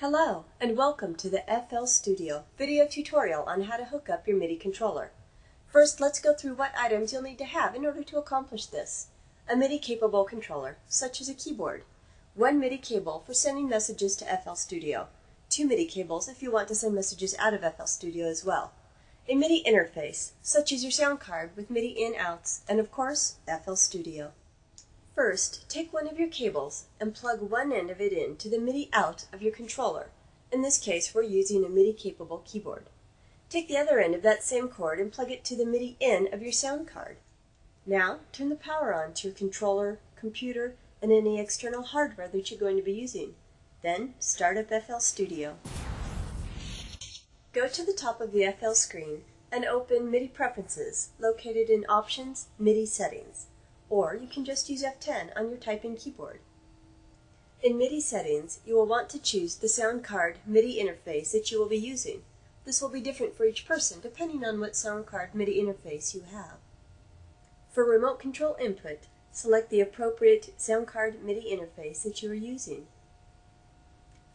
Hello, and welcome to the FL Studio video tutorial on how to hook up your MIDI controller. First, let's go through what items you'll need to have in order to accomplish this. A MIDI-capable controller, such as a keyboard. One MIDI cable for sending messages to FL Studio. Two MIDI cables if you want to send messages out of FL Studio as well. A MIDI interface, such as your sound card with MIDI in-outs, and of course, FL Studio. First, take one of your cables and plug one end of it in to the MIDI out of your controller. In this case, we're using a MIDI-capable keyboard. Take the other end of that same cord and plug it to the MIDI in of your sound card. Now, turn the power on to your controller, computer, and any external hardware that you're going to be using. Then, start up FL Studio. Go to the top of the FL screen and open MIDI Preferences, located in Options, MIDI Settings. Or you can just use F10 on your typing keyboard. In MIDI settings, you will want to choose the sound card MIDI interface that you will be using. This will be different for each person depending on what sound card MIDI interface you have. For remote control input, select the appropriate sound card MIDI interface that you are using.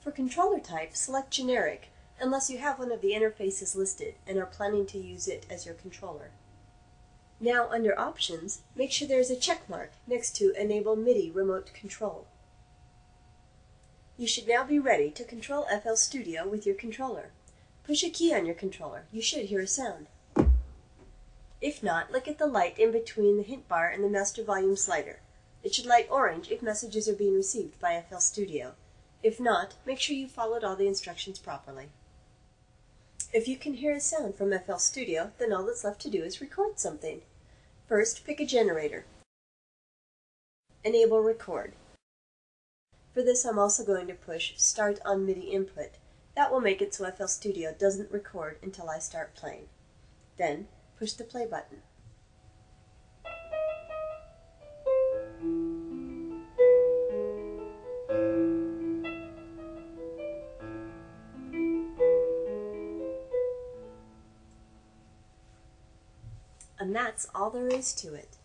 For controller type, select generic unless you have one of the interfaces listed and are planning to use it as your controller. Now, under Options, make sure there is a check mark next to Enable MIDI Remote Control. You should now be ready to control FL Studio with your controller. Push a key on your controller. You should hear a sound. If not, look at the light in between the hint bar and the master volume slider. It should light orange if messages are being received by FL Studio. If not, make sure you followed all the instructions properly. If you can hear a sound from FL Studio, then all that's left to do is record something. First, pick a generator. Enable Record. For this, I'm also going to push Start on MIDI Input. That will make it so FL Studio doesn't record until I start playing. Then, push the play button. And that's all there is to it.